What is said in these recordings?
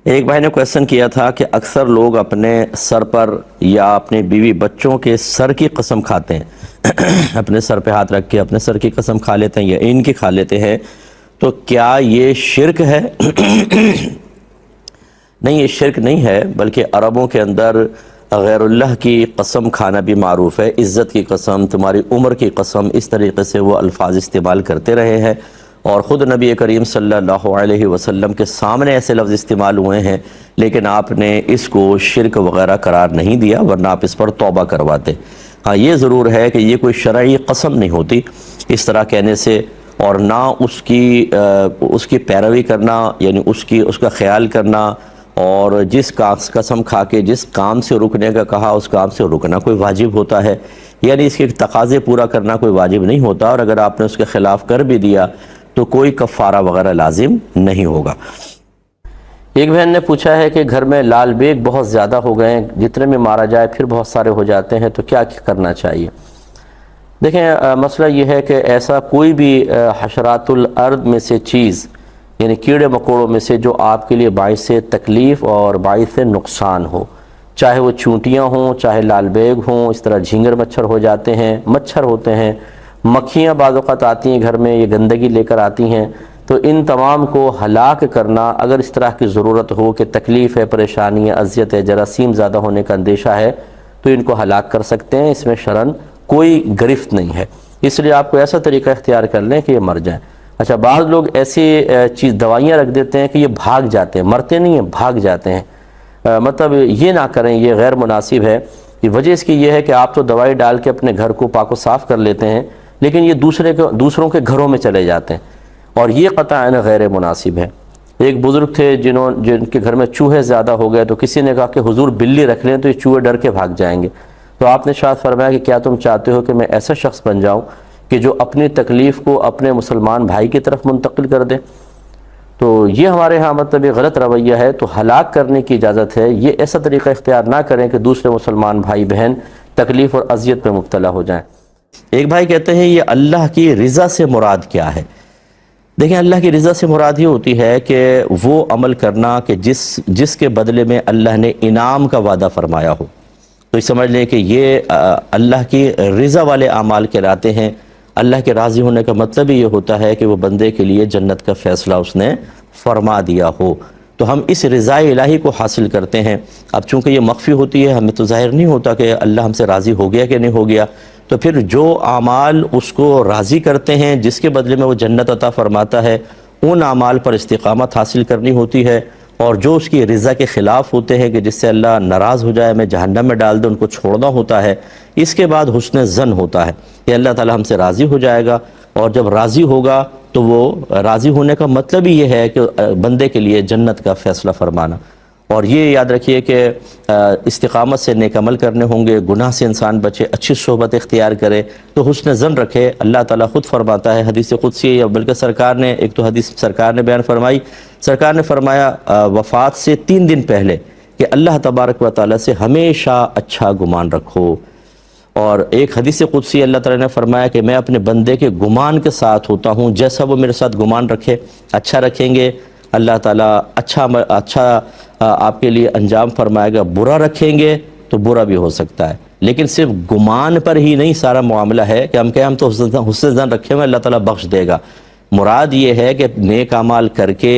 ایک بھائی نے کویسچن کیا تھا کہ اکثر لوگ اپنے سر پر یا اپنے بیوی بچوں کے سر کی قسم کھاتے ہیں اپنے سر پہ ہاتھ رکھ کے اپنے سر کی قسم کھا لیتے ہیں یا ان کی کھا لیتے ہیں، تو کیا یہ شرک ہے؟ نہیں، یہ شرک نہیں ہے، بلکہ عربوں کے اندر غیر اللہ کی قسم کھانا بھی معروف ہے۔ عزت کی قسم، تمہاری عمر کی قسم، اس طریقے سے وہ الفاظ استعمال کرتے رہے ہیں، اور خود نبی کریم صلی اللہ علیہ وسلم کے سامنے ایسے لفظ استعمال ہوئے ہیں، لیکن آپ نے اس کو شرک وغیرہ قرار نہیں دیا، ورنہ آپ اس پر توبہ کرواتے۔ ہاں، یہ ضرور ہے کہ یہ کوئی شرعی قسم نہیں ہوتی اس طرح کہنے سے، اور نہ اس کی پیروی کرنا، یعنی اس کا خیال کرنا، اور جس قسم کھا کے جس کام سے رکنے کا کہا اس کام سے رکنا کوئی واجب ہوتا ہے، یعنی اس کے تقاضے پورا کرنا کوئی واجب نہیں ہوتا، اور اگر آپ نے اس کے خلاف کر بھی دیا تو کوئی کفارہ وغیرہ لازم نہیں ہوگا۔ ایک بہن نے پوچھا ہے کہ گھر میں لال بیگ بہت زیادہ ہو گئے ہیں، جتنے میں مارا جائے پھر بہت سارے ہو جاتے ہیں، تو کیا کرنا چاہیے؟ دیکھیں، مسئلہ یہ ہے کہ ایسا کوئی بھی حشرات الارض میں سے چیز، یعنی کیڑے مکوڑوں میں سے، جو آپ کے لیے باعث تکلیف اور باعث نقصان ہو، چاہے وہ چونٹیاں ہوں، چاہے لال بیگ ہوں، اس طرح جھینگر مچھر ہو جاتے ہیں، مچھر ہوتے ہیں، مکھیاں بعض اوقات آتی ہیں گھر میں، یہ گندگی لے کر آتی ہیں، تو ان تمام کو ہلاک کرنا، اگر اس طرح کی ضرورت ہو کہ تکلیف ہے، پریشانی ہے، اذیت ہے، جراثیم زیادہ ہونے کا اندیشہ ہے، تو ان کو ہلاک کر سکتے ہیں، اس میں شرعاً کوئی گرفت نہیں ہے۔ اس لیے آپ کو ایسا طریقہ اختیار کر لیں کہ یہ مر جائیں۔ اچھا، بعض لوگ ایسی دوائیاں رکھ دیتے ہیں کہ یہ بھاگ جاتے ہیں، مرتے نہیں ہیں، بھاگ جاتے ہیں۔ مطلب یہ نہ کریں، یہ غیر مناسب ہے۔ وجہ اس کی یہ ہے کہ آپ تو دوائی ڈال کے اپنے گھر کو پاک و صاف کر لیتے ہیں، لیکن یہ دوسروں کے گھروں میں چلے جاتے ہیں، اور یہ قطعاً غیر مناسب ہے۔ ایک بزرگ تھے جن کے گھر میں چوہے زیادہ ہو گئے، تو کسی نے کہا کہ حضور بلی رکھ لیں تو یہ چوہے ڈر کے بھاگ جائیں گے، تو آپ نے شاید فرمایا کہ کیا تم چاہتے ہو کہ میں ایسا شخص بن جاؤں کہ جو اپنی تکلیف کو اپنے مسلمان بھائی کی طرف منتقل کر دے؟ تو یہ ہمارے ہاں مطلب یہ غلط رویہ ہے، تو ہلاک کرنے کی اجازت ہے۔ یہ ایسا طریقہ اختیار نہ کریں کہ دوسرے مسلمان بھائی بہن تکلیف اور اذیت میں مبتلا ہو جائیں۔ ایک بھائی کہتے ہیں یہ اللہ کی رضا سے مراد کیا ہے؟ دیکھیں، اللہ کی رضا سے مراد یہ ہوتی ہے کہ وہ عمل کرنا کہ جس کے بدلے میں اللہ نے انعام کا وعدہ فرمایا ہو، تو یہ سمجھ لیں کہ یہ اللہ کی رضا والے اعمال کہلاتے ہیں۔ اللہ کے راضی ہونے کا مطلب ہی یہ ہوتا ہے کہ وہ بندے کے لیے جنت کا فیصلہ اس نے فرما دیا ہو، تو ہم اس رضا الہی کو حاصل کرتے ہیں۔ اب چونکہ یہ مخفی ہوتی ہے، ہمیں تو ظاہر نہیں ہوتا کہ اللہ ہم سے راضی ہو گیا کہ نہیں ہو گیا، تو پھر جو اعمال اس کو راضی کرتے ہیں، جس کے بدلے میں وہ جنت عطا فرماتا ہے، ان اعمال پر استقامت حاصل کرنی ہوتی ہے، اور جو اس کی رضا کے خلاف ہوتے ہیں کہ جس سے اللہ ناراض ہو جائے، میں جہنم میں ڈال دے، ان کو چھوڑنا ہوتا ہے۔ اس کے بعد حسن ظن ہوتا ہے کہ اللہ تعالی ہم سے راضی ہو جائے گا، اور جب راضی ہوگا تو وہ راضی ہونے کا مطلب ہی یہ ہے کہ بندے کے لیے جنت کا فیصلہ فرمانا۔ اور یہ یاد رکھیے کہ استقامت سے نیک عمل کرنے ہوں گے، گناہ سے انسان بچے، اچھی صحبت اختیار کرے، تو حسن ظن رکھے۔ اللہ تعالیٰ خود فرماتا ہے، حدیث قدسی، بلکہ سرکار نے ایک تو حدیث سرکار نے بیان فرمائی، سرکار نے فرمایا وفات سے 3 دن پہلے کہ اللہ تبارک و تعالیٰ سے ہمیشہ اچھا گمان رکھو۔ اور ایک حدیث قدسی اللہ تعالیٰ نے فرمایا کہ میں اپنے بندے کے گمان کے ساتھ ہوتا ہوں، جیسا وہ میرے ساتھ گمان رکھے، اچھا رکھیں گے اللہ تعالیٰ اچھا آپ کے لیے انجام فرمائے گا، برا رکھیں گے تو برا بھی ہو سکتا ہے۔ لیکن صرف گمان پر ہی نہیں سارا معاملہ ہے کہ ہم کہیں ہم تو حسن ظن رکھے ہوئے، اللہ تعالیٰ بخش دے گا۔ مراد یہ ہے کہ نیک اعمال کر کے،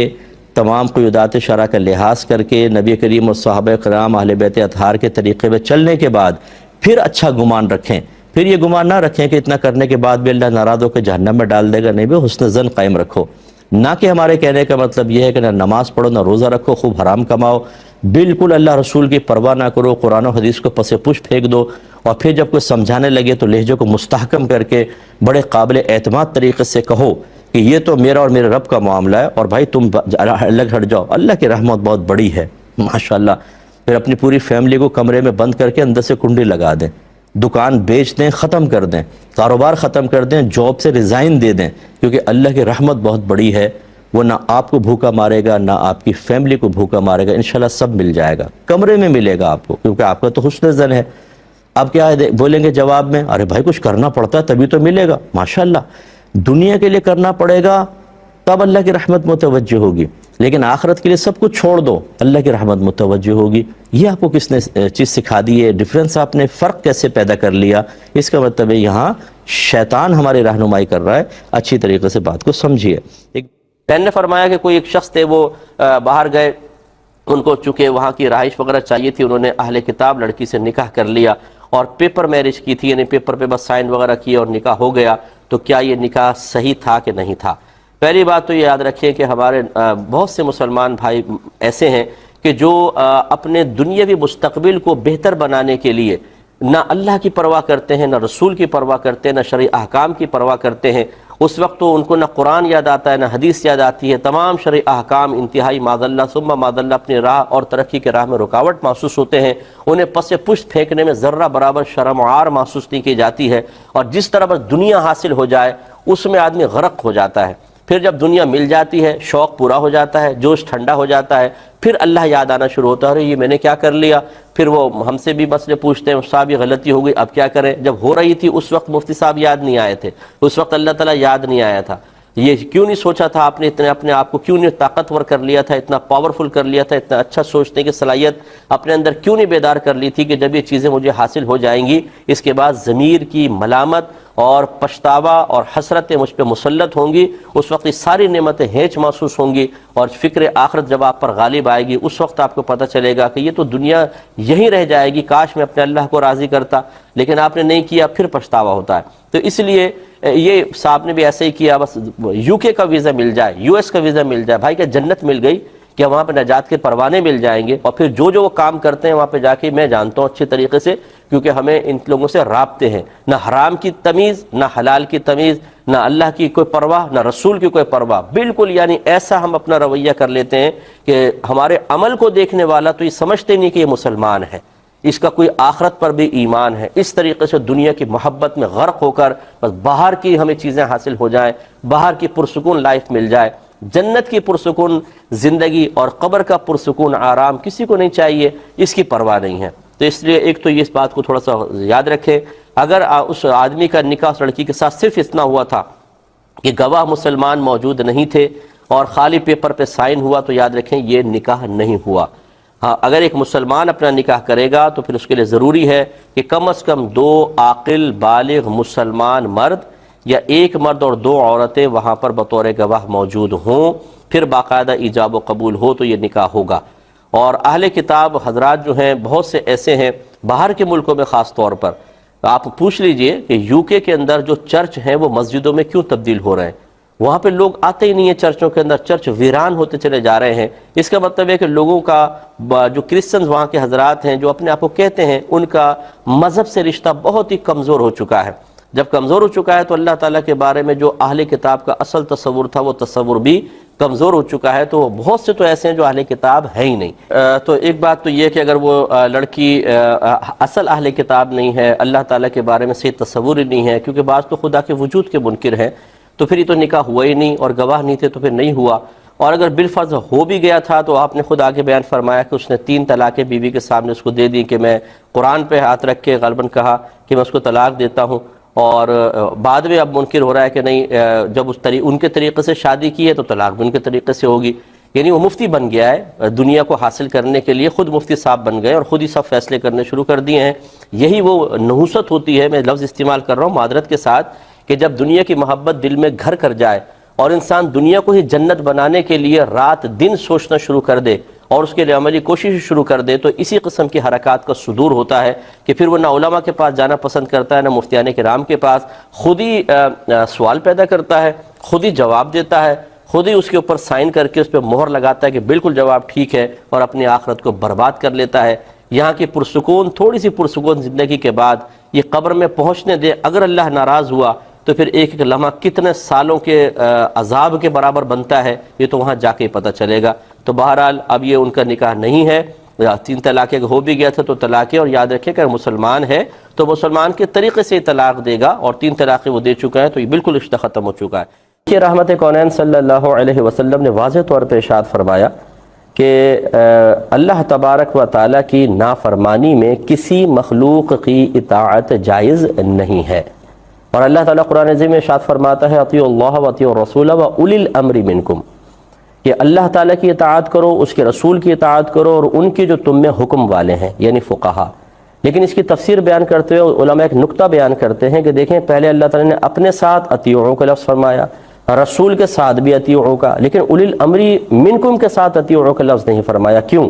تمام قیودات شرع کا لحاظ کر کے، نبی کریم اور صحابہ کرام اہل بیت اطہار کے طریقے پہ چلنے کے بعد پھر اچھا گمان رکھیں۔ پھر یہ گمان نہ رکھیں کہ اتنا کرنے کے بعد بھی اللہ ناراض ہو کے جہنم میں ڈال دے گا، نہیں بھی حسن ظن قائم رکھو۔ نہ کہ ہمارے کہنے کا مطلب یہ ہے کہ نہ نماز پڑھو، نہ روزہ رکھو، خوب حرام کماؤ، بالکل اللہ رسول کی پرواہ نہ کرو، قرآن و حدیث کو پس پش پھینک دو، اور پھر جب کوئی سمجھانے لگے تو لہجے کو مستحکم کر کے بڑے قابل اعتماد طریقے سے کہو کہ یہ تو میرا اور میرے رب کا معاملہ ہے، اور بھائی تم الگ ہٹ جاؤ، اللہ کی رحمت بہت بڑی ہے ماشاءاللہ۔ پھر اپنی پوری فیملی کو کمرے میں بند کر کے اندر سے کنڈی لگا دیں، دکان بیچ دیں، ختم کر دیں، کاروبار ختم کر دیں، جاب سے ریزائن دے دیں، کیونکہ اللہ کی رحمت بہت بڑی ہے، وہ نہ آپ کو بھوکا مارے گا، نہ آپ کی فیملی کو بھوکا مارے گا، انشاءاللہ سب مل جائے گا، کمرے میں ملے گا آپ کو، کیونکہ آپ کا تو حسن ظن ہے۔ اب کیا بولیں گے جواب میں؟ ارے بھائی کچھ کرنا پڑتا ہے تبھی تو ملے گا۔ ماشاءاللہ، دنیا کے لیے کرنا پڑے گا تب اللہ کی رحمت متوجہ ہوگی۔ لیکن آخرت کے لیے سب کچھ چھوڑ دو، اللہ کی رحمت متوجہ ہوگی۔ یہ آپ کو کس نے چیز سکھا دی ہے؟ ڈفرینس آپ نے فرق کیسے پیدا کر لیا؟ اس کا مطلب ہے یہاں شیطان ہماری رہنمائی کر رہا ہے، اچھی طریقے سے بات کو سمجھیے۔ میں نے فرمایا کہ کوئی ایک شخص تھے، وہ باہر گئے، ان کو چونکہ وہاں کی رہائش وغیرہ چاہیے تھی، انہوں نے اہل کتاب لڑکی سے نکاح کر لیا اور پیپر میرج کی تھی، یعنی پیپر پہ بس سائن وغیرہ کیے اور نکاح ہو گیا۔ تو کیا یہ نکاح صحیح تھا کہ نہیں تھا؟ پہلی بات تو یہ یاد رکھیں کہ ہمارے بہت سے مسلمان بھائی ایسے ہیں کہ جو اپنے دنیاوی مستقبل کو بہتر بنانے کے لیے نہ اللہ کی پرواہ کرتے ہیں، نہ رسول کی پرواہ کرتے ہیں، نہ شرعی احکام کی پرواہ کرتے ہیں۔ اس وقت تو ان کو نہ قرآن یاد آتا ہے، نہ حدیث یاد آتی ہے، تمام شرعی احکام انتہائی معاذ اللہ ثم معاذ اللہ اپنی راہ اور ترقی کے راہ میں رکاوٹ محسوس ہوتے ہیں۔ انہیں پس پشت پھینکنے میں ذرہ برابر شرم و عار محسوس نہیں کی جاتی ہے، اور جس طرح بس دنیا حاصل ہو جائے اس میں آدمی غرق ہو جاتا ہے۔ پھر جب دنیا مل جاتی ہے، شوق پورا ہو جاتا ہے، جوش ٹھنڈا ہو جاتا ہے، پھر اللہ یاد آنا شروع ہوتا ہے، ارے یہ میں نے کیا کر لیا۔ پھر وہ ہم سے بھی مسئلے پوچھتے ہیں، صاحب یہ غلطی ہو گئی، اب کیا کریں؟ جب ہو رہی تھی اس وقت مفتی صاحب یاد نہیں آئے تھے، اس وقت اللہ تعالیٰ یاد نہیں آیا تھا، یہ کیوں نہیں سوچا تھا آپ نے، اتنے اپنے آپ کو کیوں نہیں طاقتور کر لیا تھا، اتنا پاورفل کر لیا تھا، اتنا اچھا سوچنے کی صلاحیت اپنے اندر کیوں نہیں بیدار کر لی تھی کہ جب یہ چیزیں مجھے حاصل ہو جائیں گی اس کے بعد ضمیر کی ملامت اور پچھتاوا اور حسرتیں مجھ پہ مسلط ہوں گی، اس وقت یہ ساری نعمتیں ہینچ محسوس ہوں گی، اور فکر آخرت جب آپ پر غالب آئے گی اس وقت آپ کو پتہ چلے گا کہ یہ تو دنیا یہیں رہ جائے گی، کاش میں اپنے اللہ کو راضی کرتا، لیکن آپ نے نہیں کیا، پھر پچھتاوا ہوتا ہے۔ تو اس لیے یہ صاحب نے بھی ایسے ہی کیا، بس یو کے کا ویزا مل جائے، یو ایس کا ویزا مل جائے، بھائی کیا جنت مل گئی؟ کہ وہاں پہ نجات کے پروانے مل جائیں گے، اور پھر جو وہ کام کرتے ہیں وہاں پہ جا کے میں جانتا ہوں اچھے طریقے سے، کیونکہ ہمیں ان لوگوں سے رابطے ہیں، نہ حرام کی تمیز، نہ حلال کی تمیز، نہ اللہ کی کوئی پرواہ، نہ رسول کی کوئی پرواہ، بالکل یعنی ایسا ہم اپنا رویہ کر لیتے ہیں کہ ہمارے عمل کو دیکھنے والا تو یہ سمجھتے نہیں کہ یہ مسلمان ہے، اس کا کوئی آخرت پر بھی ایمان ہے۔ اس طریقے سے دنیا کی محبت میں غرق ہو کر بس باہر کی ہمیں چیزیں حاصل ہو جائیں، باہر کی پرسکون لائف مل جائے، جنت کی پرسکون زندگی اور قبر کا پرسکون آرام کسی کو نہیں چاہیے، اس کی پرواہ نہیں ہے۔ تو اس لیے ایک تو یہ اس بات کو تھوڑا سا یاد رکھیں، اگر اس آدمی کا نکاح اس لڑکی کے ساتھ صرف اتنا ہوا تھا کہ گواہ مسلمان موجود نہیں تھے اور خالی پیپر پہ سائن ہوا، تو یاد رکھیں یہ نکاح نہیں ہوا۔ ہاں اگر ایک مسلمان اپنا نکاح کرے گا تو پھر اس کے لیے ضروری ہے کہ کم از کم 2 عاقل بالغ مسلمان مرد یا ایک مرد اور 2 عورتیں وہاں پر بطور گواہ موجود ہوں، پھر باقاعدہ ایجاب و قبول ہو تو یہ نکاح ہوگا۔ اور اہل کتاب حضرات جو ہیں بہت سے ایسے ہیں باہر کے ملکوں میں، خاص طور پر آپ پوچھ لیجئے کہ یو کے اندر جو چرچ ہیں وہ مسجدوں میں کیوں تبدیل ہو رہے ہیں، وہاں پہ لوگ آتے ہی نہیں ہیں چرچوں کے اندر، چرچ ویران ہوتے چلے جا رہے ہیں۔ اس کا مطلب ہے کہ لوگوں کا جو کرسچنز وہاں کے حضرات ہیں جو اپنے آپ کو کہتے ہیں، ان کا مذہب سے رشتہ بہت ہی کمزور ہو چکا ہے۔ جب کمزور ہو چکا ہے تو اللہ تعالیٰ کے بارے میں جو اہل کتاب کا اصل تصور تھا وہ تصور بھی کمزور ہو چکا ہے، تو بہت سے تو ایسے ہیں جو اہل کتاب ہے ہی نہیں۔ تو ایک بات تو یہ کہ اگر وہ لڑکی اصل اہل کتاب نہیں ہے، اللہ تعالیٰ کے بارے میں صحیح تصور ہی نہیں ہے، کیونکہ بعض تو خدا کے وجود کے منکر ہیں، تو پھر یہ تو نکاح ہوا ہی نہیں، اور گواہ نہیں تھے تو پھر نہیں ہوا۔ اور اگر بالفرض ہو بھی گیا تھا تو آپ نے خود آگے بیان فرمایا کہ اس نے 3 طلاقیں بیوی کے سامنے اس کو دے دی، کہ میں قرآن پہ ہاتھ رکھ کے غالباً کہا کہ میں اس کو طلاق دیتا ہوں، اور بعد میں اب منکر ہو رہا ہے کہ نہیں، جب ان کے طریقے سے شادی کی ہے تو طلاق بھی ان کے طریقے سے ہوگی۔ یعنی وہ مفتی بن گیا ہے، دنیا کو حاصل کرنے کے لیے خود مفتی صاحب بن گئے اور خود ہی سب فیصلے کرنے شروع کر دیے ہیں۔ یہی وہ نحوست ہوتی ہے، میں لفظ استعمال کر رہا ہوں معذرت کے ساتھ، کہ جب دنیا کی محبت دل میں گھر کر جائے اور انسان دنیا کو ہی جنت بنانے کے لیے رات دن سوچنا شروع کر دے اور اس کے لیے عملی کوشش شروع کر دے، تو اسی قسم کی حرکات کا صدور ہوتا ہے کہ پھر وہ نہ علماء کے پاس جانا پسند کرتا ہے، نہ مفتیان کرام کے پاس، خود ہی سوال پیدا کرتا ہے، خود ہی جواب دیتا ہے، خود ہی اس کے اوپر سائن کر کے اس پہ مہر لگاتا ہے کہ بالکل جواب ٹھیک ہے، اور اپنی آخرت کو برباد کر لیتا ہے۔ یہاں کی پرسکون، تھوڑی سی پرسکون زندگی کے بعد یہ قبر میں پہنچنے دے، اگر اللہ ناراض ہوا تو پھر ایک ایک لمحہ کتنے سالوں کے عذاب کے برابر بنتا ہے، یہ تو وہاں جا کے پتہ چلے گا۔ تو بہرحال اب یہ ان کا نکاح نہیں ہے، 3 طلاقیں ہو بھی گیا تھا تو طلاقیں، اور یاد رکھیں کہ مسلمان ہے تو مسلمان کے طریقے سے طلاق دے گا، اور 3 طلاقیں وہ دے چکا ہے تو یہ بالکل رشتہ ختم ہو چکا ہے۔ کہ رحمت کونین صلی اللہ علیہ وسلم نے واضح طور پہ ارشاد فرمایا کہ اللہ تبارک و تعالیٰ کی نافرمانی میں کسی مخلوق کی اطاعت جائز نہیں ہے، اور اللہ تعالیٰ قرآن عظیم میں ارشاد فرماتا ہے اطیعوا اللہ و اطیعوا الرسول و اولی الامر منکم، کہ اللہ تعالیٰ کی اطاعت کرو، اس کے رسول کی اطاعت کرو، اور ان کے جو تم میں حکم والے ہیں یعنی فقہا۔ لیکن اس کی تفسیر بیان کرتے ہوئے علماء ایک نقطہ بیان کرتے ہیں کہ دیکھیں پہلے اللہ تعالیٰ نے اپنے ساتھ اطیعوا کا لفظ فرمایا، رسول کے ساتھ بھی اطیعوا کا، لیکن اولی الامر منکم کے ساتھ اطیعوا کا لفظ نہیں فرمایا۔ کیوں؟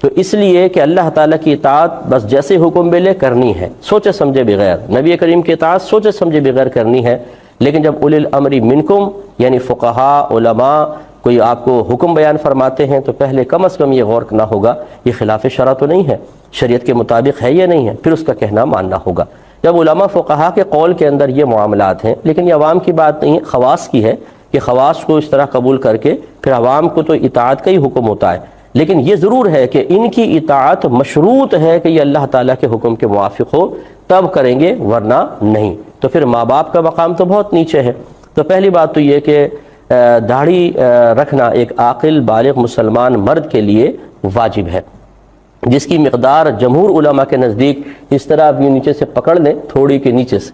تو اس لیے کہ اللہ تعالیٰ کی اطاعت بس جیسے حکم ملے کرنی ہے، سوچے سمجھے بغیر۔ نبی کریم کی اطاعت سوچے سمجھے بغیر کرنی ہے، لیکن جب اولی الامر منکم یعنی فقہا، علماء کوئی آپ کو حکم بیان فرماتے ہیں تو پہلے کم از کم یہ غور کرنا ہوگا یہ خلاف شرع تو نہیں ہے، شریعت کے مطابق ہے یا نہیں ہے، پھر اس کا کہنا ماننا ہوگا۔ جب علماء فقہا کے قول کے اندر یہ معاملات ہیں، لیکن یہ عوام کی بات نہیں ہے، خواص کی ہے کہ خواص کو اس طرح قبول کر کے پھر عوام کو تو اطاعت کا ہی حکم ہوتا ہے، لیکن یہ ضرور ہے کہ ان کی اطاعت مشروط ہے کہ یہ اللہ تعالیٰ کے حکم کے موافق ہو، تب کریں گے ورنہ نہیں۔ تو پھر ماں باپ کا مقام تو بہت نیچے ہے۔ تو پہلی بات تو یہ کہ داڑھی رکھنا ایک عاقل بالغ مسلمان مرد کے لیے واجب ہے، جس کی مقدار جمہور علماء کے نزدیک اس طرح آپ نیچے سے پکڑ لیں، تھوڑی کے نیچے سے،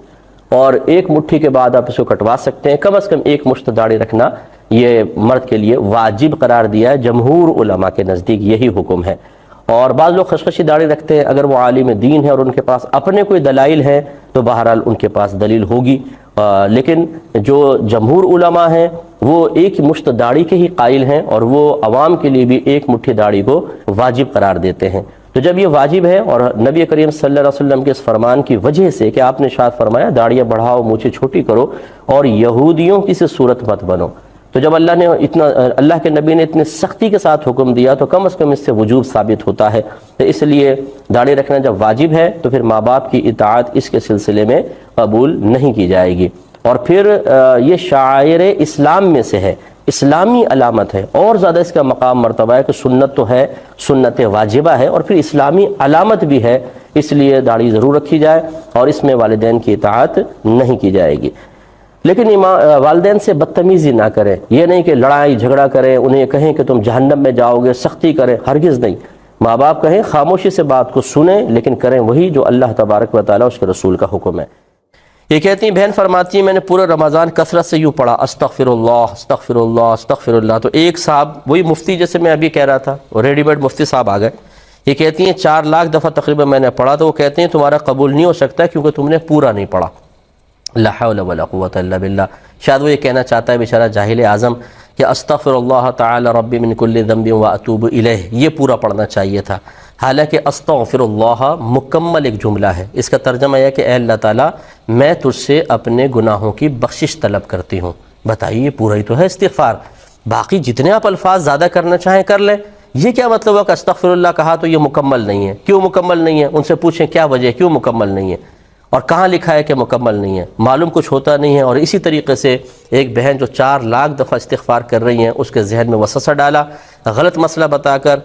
اور ایک مٹھی کے بعد آپ اس کو کٹوا سکتے ہیں۔ کم از کم ایک مشت داڑھی رکھنا یہ مرد کے لیے واجب قرار دیا ہے، جمہور علماء کے نزدیک یہی حکم ہے۔ اور بعض لوگ خشخشی داڑھی رکھتے ہیں، اگر وہ عالم دین ہے اور ان کے پاس اپنے کوئی دلائل ہیں تو بہرحال ان کے پاس دلیل ہوگی، لیکن جو جمہور علماء ہیں وہ ایک مشت داڑھی کے ہی قائل ہیں، اور وہ عوام کے لیے بھی ایک مٹھی داڑھی کو واجب قرار دیتے ہیں۔ تو جب یہ واجب ہے، اور نبی کریم صلی اللہ علیہ وسلم کے اس فرمان کی وجہ سے کہ آپ نے ارشاد فرمایا داڑیاں بڑھاؤ، مونچھیں چھوٹی کرو، اور یہودیوں کی سے صورت مت بنو، تو جب اللہ کے نبی نے اتنی سختی کے ساتھ حکم دیا تو کم از کم اس سے وجوب ثابت ہوتا ہے۔ تو اس لیے داڑھی رکھنا جب واجب ہے تو پھر ماں باپ کی اطاعت اس کے سلسلے میں قبول نہیں کی جائے گی۔ اور پھر یہ شعائر اسلام میں سے ہے، اسلامی علامت ہے، اور زیادہ اس کا مقام مرتبہ ہے کہ سنت تو ہے، سنت واجبہ ہے، اور پھر اسلامی علامت بھی ہے، اس لیے داڑھی ضرور رکھی جائے اور اس میں والدین کی اطاعت نہیں کی جائے گی۔ لیکن والدین سے بدتمیزی نہ کریں، یہ نہیں کہ لڑائی جھگڑا کریں، انہیں کہیں کہ تم جہنم میں جاؤ گے، سختی کریں، ہرگز نہیں۔ ماں باپ کہیں خاموشی سے بات کو سنیں، لیکن کریں وہی جو اللہ تبارک و تعالیٰ اس کے رسول کا حکم ہے۔ یہ کہتی ہیں بہن فرماتی ہیں میں نے پورا رمضان کثرت سے یوں پڑھا استغفر اللہ استغفر اللہ استغفر اللہ، تو ایک صاحب وہی مفتی جیسے میں ابھی کہہ رہا تھا، وہ ریڈی میڈ مفتی صاحب آ گئے، یہ کہتی ہیں 4 لاکھ دفعہ تقریباً میں نے پڑھا، تو وہ کہتے ہیں تمہارا قبول نہیں ہو سکتا کیونکہ تم نے پورا نہیں پڑھا۔ لا حول ولا قوت الا باللہ۔ شاید وہ یہ کہنا چاہتا ہے بیچارہ جاہل اعظم کہ استغفر اللہ تعالی ربی من کل ذنب واتوب الیہ، یہ پورا پڑھنا چاہیے تھا، حالانکہ استغفر اللہ مکمل ایک جملہ ہے، اس کا ترجمہ یہ ہے کہ اے اللہ تعالیٰ میں تجھ سے اپنے گناہوں کی بخشش طلب کرتی ہوں۔ بتائیے پورا ہی تو ہے استغفار، باقی جتنے آپ الفاظ زیادہ کرنا چاہیں کر لیں۔ یہ کیا مطلب ہوا کہ استغفر اللہ کہا تو یہ مکمل نہیں ہے؟ کیوں مکمل نہیں ہے؟ ان سے پوچھیں کیا وجہ، کیوں مکمل نہیں ہے، اور کہاں لکھا ہے کہ مکمل نہیں ہے؟ معلوم کچھ ہوتا نہیں ہے۔ اور اسی طریقے سے ایک بہن جو 4 لاکھ دفعہ استغفار کر رہی ہیں، اس کے ذہن میں وسوسہ ڈالا، غلط مسئلہ بتا کر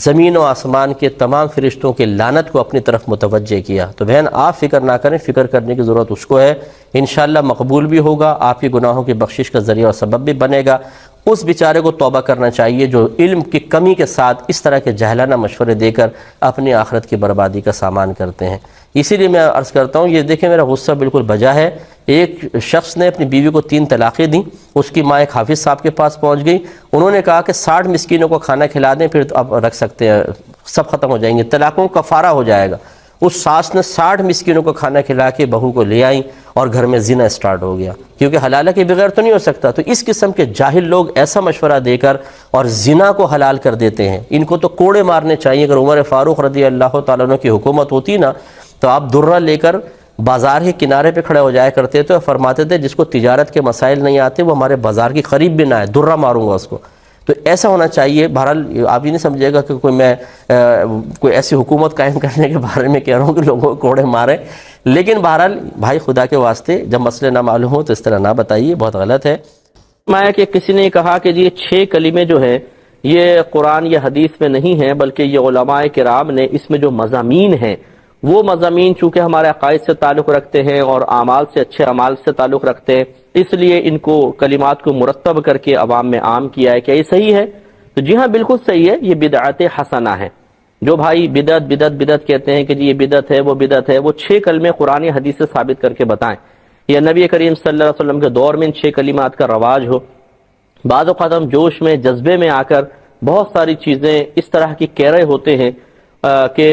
زمین و آسمان کے تمام فرشتوں کے لعنت کو اپنی طرف متوجہ کیا۔ تو بہن آپ فکر نہ کریں، فکر کرنے کی ضرورت اس کو ہے، انشاءاللہ مقبول بھی ہوگا، آپ کی گناہوں کی بخشش کا ذریعہ اور سبب بھی بنے گا۔ اس بیچارے کو توبہ کرنا چاہیے جو علم کی کمی کے ساتھ اس طرح کے جاہلانہ مشورے دے کر اپنی آخرت کی بربادی کا سامان کرتے ہیں۔ اسی لیے میں عرض کرتا ہوں، یہ دیکھیں میرا غصہ بالکل بجا ہے، ایک شخص نے اپنی بیوی کو 3 طلاقیں دیں، اس کی ماں ایک حافظ صاحب کے پاس پہنچ گئی، انہوں نے کہا کہ 60 مسکینوں کو کھانا کھلا دیں پھر تو آپ رکھ سکتے ہیں، سب ختم ہو جائیں گے، طلاقوں کا کفارہ ہو جائے گا۔ اس ساس نے 60 مسکینوں کو کھانا کھلا کے بہو کو لے آئیں اور گھر میں زنا سٹارٹ ہو گیا، کیونکہ حلالہ کے بغیر تو نہیں ہو سکتا۔ تو اس قسم کے جاہل لوگ ایسا مشورہ دے کر اور زنا کو حلال کر دیتے ہیں، ان کو تو کوڑے مارنے چاہیے۔ اگر عمر فاروق رضی اللہ تعالیٰ عنہ کی حکومت ہوتی نا تو آپ درہ لے کر بازار کے کنارے پہ کھڑے ہو جایا کرتے تھے اور فرماتے تھے جس کو تجارت کے مسائل نہیں آتے وہ ہمارے بازار کی قریب بھی نہ آئے، درہ ماروں گا اس کو۔ تو ایسا ہونا چاہیے۔ بہرحال آپ یہ نہیں سمجھے گا کہ میں کوئی ایسی حکومت قائم کرنے کے بارے میں کہہ رہا ہوں کہ لوگوں کو کوڑے مارے، لیکن بہرحال بھائی خدا کے واسطے جب مسئلے نہ معلوم ہو تو اس طرح نہ بتائیے، بہت غلط ہے۔ مایا کہ کسی نے کہا کہ یہ 6 کلمے جو ہے یہ قرآن یا حدیث میں نہیں ہیں، بلکہ یہ علماء کرام نے اس میں جو مضامین ہیں وہ مضامین چونکہ ہمارے عقائد سے تعلق رکھتے ہیں اور اعمال سے، اچھے اعمال سے تعلق رکھتے ہیں، اس لیے ان کو کلمات کو مرتب کر کے عوام میں عام کیا ہے۔ کیا یہ صحیح ہے؟ تو جی ہاں بالکل صحیح ہے، یہ بدعت حسنہ ہے۔ جو بھائی بدعت بدعت بدعت کہتے ہیں کہ جی یہ بدعت ہے وہ بدعت ہے، وہ 6 کلمے قرآن حدیث سے ثابت کر کے بتائیں، یا نبی کریم صلی اللہ علیہ وسلم کے دور میں ان 6 کلمات کا رواج ہو، بعض اوقات ہم جوش میں جذبے میں آ کر بہت ساری چیزیں اس طرح کی کہہ رہے ہوتے ہیں کہ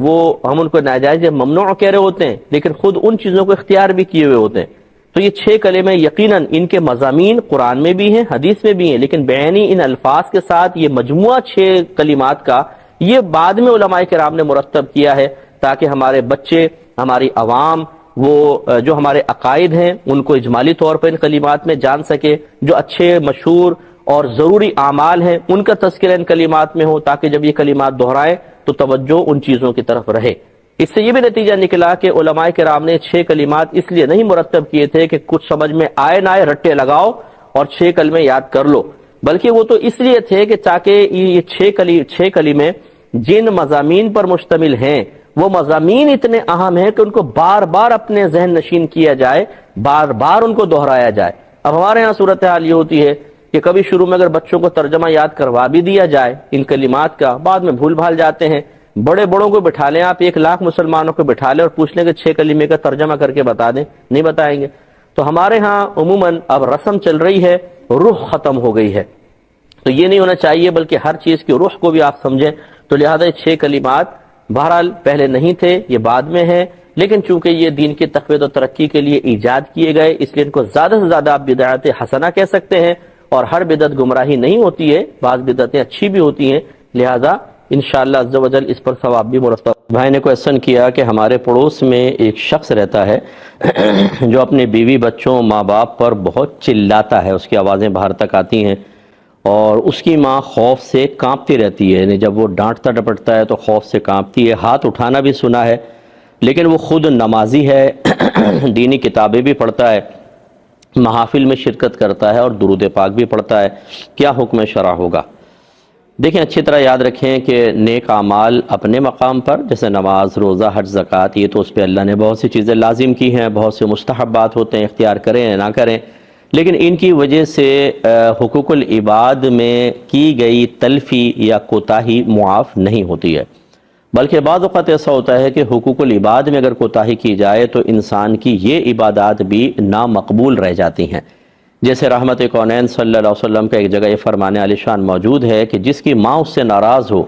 وہ ہم ان کو ناجائز یا ممنوع کہہ رہے ہوتے ہیں، لیکن خود ان چیزوں کو اختیار بھی کیے ہوئے ہوتے ہیں۔ تو یہ 6 کلمے یقیناً ان کے مضامین قرآن میں بھی ہیں، حدیث میں بھی ہیں، لیکن بیانی ان الفاظ کے ساتھ یہ مجموعہ 6 کلمات کا یہ بعد میں علماء کرام نے مرتب کیا ہے تاکہ ہمارے بچے، ہماری عوام، وہ جو ہمارے عقائد ہیں ان کو اجمالی طور پر ان کلمات میں جان سکے، جو اچھے مشہور اور ضروری اعمال ہیں ان کا تذکرہ ان کلمات میں ہو، تاکہ جب یہ کلمات دہرائیں تو توجہ ان چیزوں کی طرف رہے۔ اس سے یہ بھی نتیجہ نکلا کہ علماء کرام نے 6 کلمات اس لیے نہیں مرتب کیے تھے کہ کچھ سمجھ میں آئے نہ آئے رٹے لگاؤ اور 6 کلمے یاد کر لو، بلکہ وہ تو اس لیے تھے کہ تاکہ یہ 6 کلمے جن مضامین پر مشتمل ہیں وہ مضامین اتنے اہم ہیں کہ ان کو بار بار اپنے ذہن نشین کیا جائے، بار بار ان کو دہرایا جائے۔ اب ہمارے ہاں صورتحال یہ ہوتی ہے کہ کبھی شروع میں اگر بچوں کو ترجمہ یاد کروا بھی دیا جائے ان کلمات کا، بعد میں بھول بھال جاتے ہیں۔ بڑوں کو بٹھا لیں آپ، 1,00,000 مسلمانوں کو بٹھا لیں اور پوچھ لیں کہ 6 کلمے کا ترجمہ کر کے بتا دیں، نہیں بتائیں گے۔ تو ہمارے ہاں عموماً اب رسم چل رہی ہے، روح ختم ہو گئی ہے، تو یہ نہیں ہونا چاہیے، بلکہ ہر چیز کی روح کو بھی آپ سمجھیں۔ تو لہذا یہ 6 کلمات بہرحال پہلے نہیں تھے، یہ بعد میں ہیں، لیکن چونکہ یہ دین کی تقویت و ترقی کے لیے ایجاد کیے گئے، اس لیے ان کو زیادہ سے زیادہ آپ بدعت حسنہ کہہ سکتے ہیں، اور ہر بدعت گمراہی نہیں ہوتی ہے، بعض بدعتیں اچھی بھی ہوتی ہیں، لہذا انشاءاللہ عز و جل اس پر ثواب بھی مرتب۔ بھائی نے کویسچن کیا کہ ہمارے پڑوس میں ایک شخص رہتا ہے جو اپنے بیوی بچوں ماں باپ پر بہت چلاتا ہے، اس کی آوازیں باہر تک آتی ہیں، اور اس کی ماں خوف سے کانپتی رہتی ہے، یعنی جب وہ ڈانٹتا ڈپٹتا ہے تو خوف سے کانپتی ہے۔ ہاتھ اٹھانا بھی سنا ہے، لیکن وہ خود نمازی ہے، دینی کتابیں بھی پڑھتا ہے، محافل میں شرکت کرتا ہے اور درود پاک بھی پڑھتا ہے، کیا حکم شرع ہوگا؟ دیکھیں، اچھی طرح یاد رکھیں کہ نیک اعمال اپنے مقام پر، جیسے نماز، روزہ، حج، زکوٰۃ، یہ تو اس پہ اللہ نے بہت سی چیزیں لازم کی ہیں، بہت سے مستحبات ہوتے ہیں، اختیار کریں یا نہ کریں، لیکن ان کی وجہ سے حقوق العباد میں کی گئی تلفی یا کوتاہی معاف نہیں ہوتی ہے، بلکہ بعض اوقات ایسا ہوتا ہے کہ حقوق العباد میں اگر کوتاہی کی جائے تو انسان کی یہ عبادات بھی نامقبول رہ جاتی ہیں۔ جیسے رحمت کونین صلی اللہ علیہ وسلم کا ایک جگہ یہ فرمان عالی شان موجود ہے کہ جس کی ماں اس سے ناراض ہو،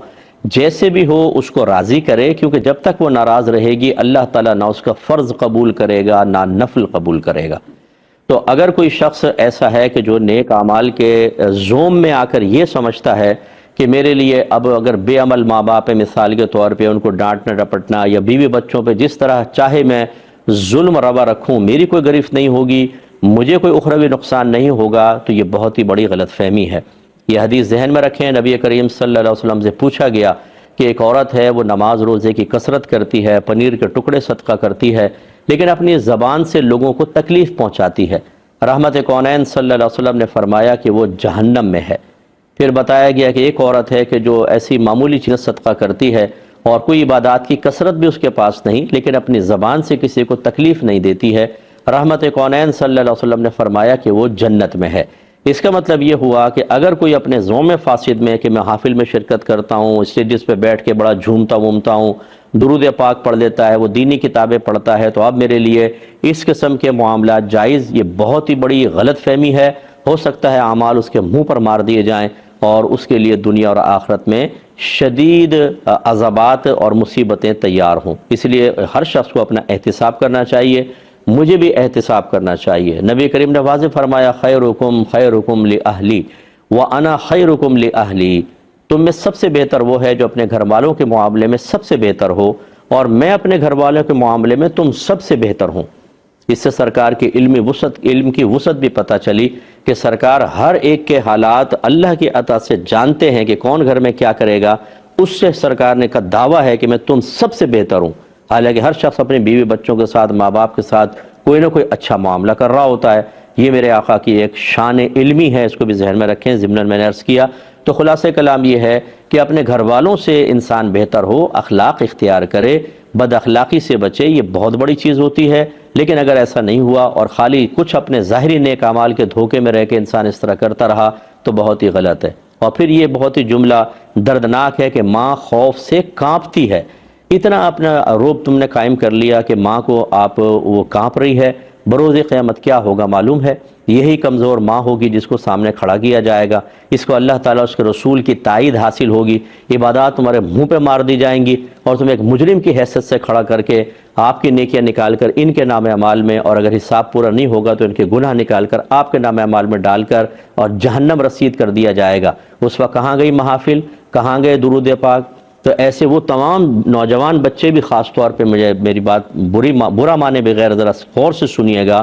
جیسے بھی ہو اس کو راضی کرے، کیونکہ جب تک وہ ناراض رہے گی اللہ تعالیٰ نہ اس کا فرض قبول کرے گا نہ نفل قبول کرے گا۔ تو اگر کوئی شخص ایسا ہے کہ جو نیک اعمال کے زوم میں آ کر یہ سمجھتا ہے کہ میرے لیے اب اگر بے عمل ماں باپ ہے، مثال کے طور پہ ان کو ڈانٹنا ڈپٹنا یا بیوی بچوں پہ جس طرح چاہے میں ظلم روا رکھوں، میری کوئی گرفت نہیں ہوگی، مجھے کوئی اخروی نقصان نہیں ہوگا، تو یہ بہت ہی بڑی غلط فہمی ہے۔ یہ حدیث ذہن میں رکھیں، نبی کریم صلی اللہ علیہ وسلم سے پوچھا گیا کہ ایک عورت ہے، وہ نماز روزے کی کثرت کرتی ہے، پنیر کے ٹکڑے صدقہ کرتی ہے، لیکن اپنی زبان سے لوگوں کو تکلیف پہنچاتی ہے۔ رحمت کونین صلی اللہ علیہ وسلم نے فرمایا کہ وہ جہنم میں ہے۔ پھر بتایا گیا کہ ایک عورت ہے کہ جو ایسی معمولی چیز صدقہ کرتی ہے اور کوئی عبادات کی کثرت بھی اس کے پاس نہیں، لیکن اپنی زبان سے کسی کو تکلیف نہیں دیتی ہے، رحمت کونین صلی اللہ علیہ وسلم نے فرمایا کہ وہ جنت میں ہے۔ اس کا مطلب یہ ہوا کہ اگر کوئی اپنے زوم فاسد میں کہ میں محافل میں شرکت کرتا ہوں، اسٹیجز پہ بیٹھ کے بڑا جھومتا وومتا ہوں، درود پاک پڑھ لیتا ہے، وہ دینی کتابیں پڑھتا ہے، تو اب میرے لیے اس قسم کے معاملات جائز، یہ بہت ہی بڑی غلط فہمی ہے۔ ہو سکتا ہے اعمال اس کے منہ پر مار دیے جائیں اور اس کے لیے دنیا اور آخرت میں شدید عذابات اور مصیبتیں تیار ہوں۔ اس لیے ہر شخص کو اپنا احتساب کرنا چاہیے، مجھے بھی احتساب کرنا چاہیے۔ نبی کریم نے واضح فرمایا، خیرکم خیرکم لأہلی وانا خیرکم لأہلی، تم میں سب سے بہتر وہ ہے جو اپنے گھر والوں کے معاملے میں سب سے بہتر ہو، اور میں اپنے گھر والوں کے معاملے میں تم سب سے بہتر ہوں۔ اس سے سرکار کی علم کی وسعت بھی پتہ چلی کہ سرکار ہر ایک کے حالات اللہ کی عطا سے جانتے ہیں کہ کون گھر میں کیا کرے گا۔ اس سے سرکار نے کا دعویٰ ہے کہ میں تم سب سے بہتر ہوں، حالانکہ ہر شخص اپنے بیوی بچوں کے ساتھ، ماں باپ کے ساتھ کوئی نہ کوئی اچھا معاملہ کر رہا ہوتا ہے۔ یہ میرے آقا کی ایک شان علمی ہے، اس کو بھی ذہن میں رکھیں۔ ضمناً میں نے عرض کیا تو خلاصہ کلام یہ ہے کہ اپنے گھر والوں سے انسان بہتر ہو، اخلاق اختیار کرے، بد اخلاقی سے بچے، یہ بہت بڑی چیز ہوتی ہے۔ لیکن اگر ایسا نہیں ہوا اور خالی کچھ اپنے ظاہری نیک اعمال کے دھوکے میں رہ کے انسان اس طرح کرتا رہا تو بہت ہی غلط ہے۔ اور پھر یہ بہت ہی جملہ دردناک ہے کہ ماں خوف سے کانپتی ہے۔ اتنا اپنا روب تم نے قائم کر لیا کہ ماں کو آپ وہ کانپ رہی ہے، بروز قیامت کیا ہوگا معلوم ہے؟ یہی کمزور ماں ہوگی جس کو سامنے کھڑا کیا جائے گا، اس کو اللہ تعالیٰ اس کے رسول کی تائید حاصل ہوگی، عبادات تمہارے منہ پہ مار دی جائیں گی، اور تم ایک مجرم کی حیثیت سے کھڑا کر کے آپ کی نیکیاں نکال کر ان کے نام اعمال میں، اور اگر حساب پورا نہیں ہوگا تو ان کے گناہ نکال کر آپ کے نام اعمال میں ڈال کر اور جہنم رسید کر دیا جائے گا۔ اس وقت کہاں گئی محافل، کہاں گئے درود پاک؟ تو ایسے وہ تمام نوجوان بچے بھی خاص طور پہ مجھے میری بات برا مانے بغیر ذرا غور سے سنیے گا،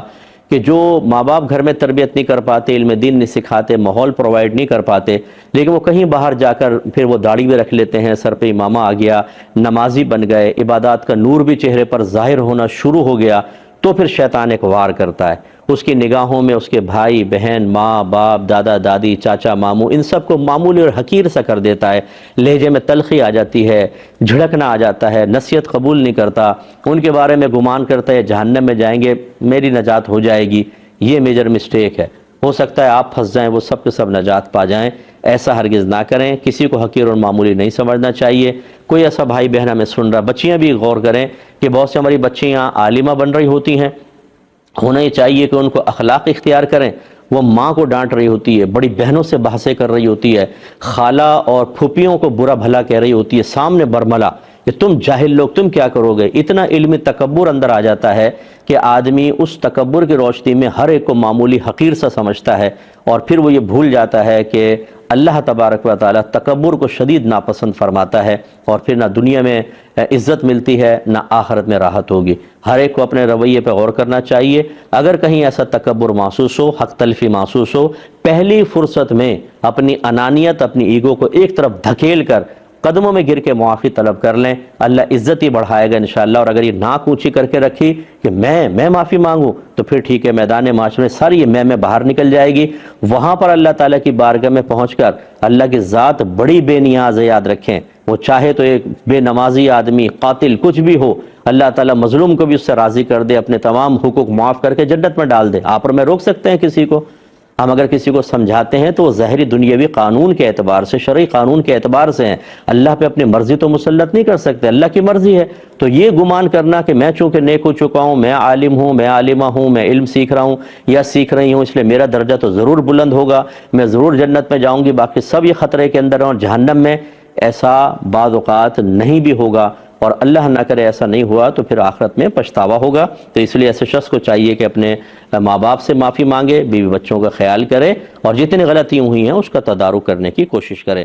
کہ جو ماں باپ گھر میں تربیت نہیں کر پاتے، علم دین نہیں سکھاتے، ماحول پرووائڈ نہیں کر پاتے، لیکن وہ کہیں باہر جا کر پھر وہ داڑھی بھی رکھ لیتے ہیں، سر پہ امامہ آ گیا، نمازی بن گئے، عبادات کا نور بھی چہرے پر ظاہر ہونا شروع ہو گیا، تو پھر شیطان ایک وار کرتا ہے، اس کی نگاہوں میں اس کے بھائی بہن، ماں باپ، دادا دادی، چاچا ماموں، ان سب کو معمولی اور حقیر سا کر دیتا ہے، لہجے میں تلخی آ جاتی ہے، جھڑکنا آ جاتا ہے، نصیحت قبول نہیں کرتا، ان کے بارے میں گمان کرتا ہے جہنم میں جائیں گے، میری نجات ہو جائے گی۔ یہ میجر مسٹیک ہے، ہو سکتا ہے آپ پھنس جائیں، وہ سب کے سب نجات پا جائیں، ایسا ہرگز نہ کریں، کسی کو حقیر اور معمولی نہیں سمجھنا چاہیے۔ کوئی ایسا بھائی بہن ہمیں سن رہا، بچیاں بھی غور کریں کہ بہت سے ہماری بچیاں عالمہ بن رہی ہوتی ہیں، ہونا یہ چاہیے کہ ان کو اخلاق اختیار کریں، وہ ماں کو ڈانٹ رہی ہوتی ہے، بڑی بہنوں سے بحثیں کر رہی ہوتی ہے، خالہ اور پھوپھیوں کو برا بھلا کہہ رہی ہوتی ہے، سامنے برملا کہ تم جاہل لوگ تم کیا کرو گے۔ اتنا علمی تکبر اندر آ جاتا ہے کہ آدمی اس تکبر کی روشنی میں ہر ایک کو معمولی حقیر سا سمجھتا ہے، اور پھر وہ یہ بھول جاتا ہے کہ اللہ تبارک و تعالیٰ تکبر کو شدید ناپسند فرماتا ہے، اور پھر نہ دنیا میں عزت ملتی ہے نہ آخرت میں راحت ہوگی۔ ہر ایک کو اپنے رویے پہ غور کرنا چاہیے، اگر کہیں ایسا تکبر محسوس ہو، حق تلفی محسوس ہو، پہلی فرصت میں اپنی انانیت، اپنی ایگو کو ایک طرف دھکیل کر قدموں میں گر کے معافی طلب کر لیں، اللہ عزت ہی بڑھائے گا انشاءاللہ۔ اور اگر یہ ناک اونچی کر کے رکھی کہ میں معافی مانگوں، تو پھر ٹھیک ہے، میدان معاشرے میں ساری یہ میں باہر نکل جائے گی، وہاں پر اللہ تعالیٰ کی بارگاہ میں پہنچ کر اللہ کی ذات بڑی بے نیاز ہے، یاد رکھیں، وہ چاہے تو ایک بے نمازی آدمی، قاتل، کچھ بھی ہو، اللہ تعالیٰ مظلوم کو بھی اس سے راضی کر دے، اپنے تمام حقوق معاف کر کے جنت میں ڈال دے۔ آپ اور میں روک سکتے ہیں کسی کو؟ ہم اگر کسی کو سمجھاتے ہیں تو وہ ظاہری دنیاوی قانون کے اعتبار سے، شرعی قانون کے اعتبار سے ہیں، اللہ پہ اپنی مرضی تو مسلط نہیں کر سکتے، اللہ کی مرضی ہے۔ تو یہ گمان کرنا کہ میں چونکہ نیک ہو چکا ہوں، میں عالم ہوں، میں عالمہ ہوں، میں علم سیکھ رہا ہوں یا سیکھ رہی ہوں، اس لیے میرا درجہ تو ضرور بلند ہوگا، میں ضرور جنت میں جاؤں گی، باقی سب یہ خطرے کے اندر ہیں اور جہنم میں، ایسا بعض اوقات نہیں بھی ہوگا، اور اللہ نہ کرے ایسا نہیں ہوا تو پھر آخرت میں پچھتاوا ہوگا۔ تو اس لیے ایسے شخص کو چاہیے کہ اپنے ماں باپ سے معافی مانگے، بیوی بچوں کا خیال کرے، اور جتنی غلطیاں ہوئی ہیں اس کا تدارک کرنے کی کوشش کرے۔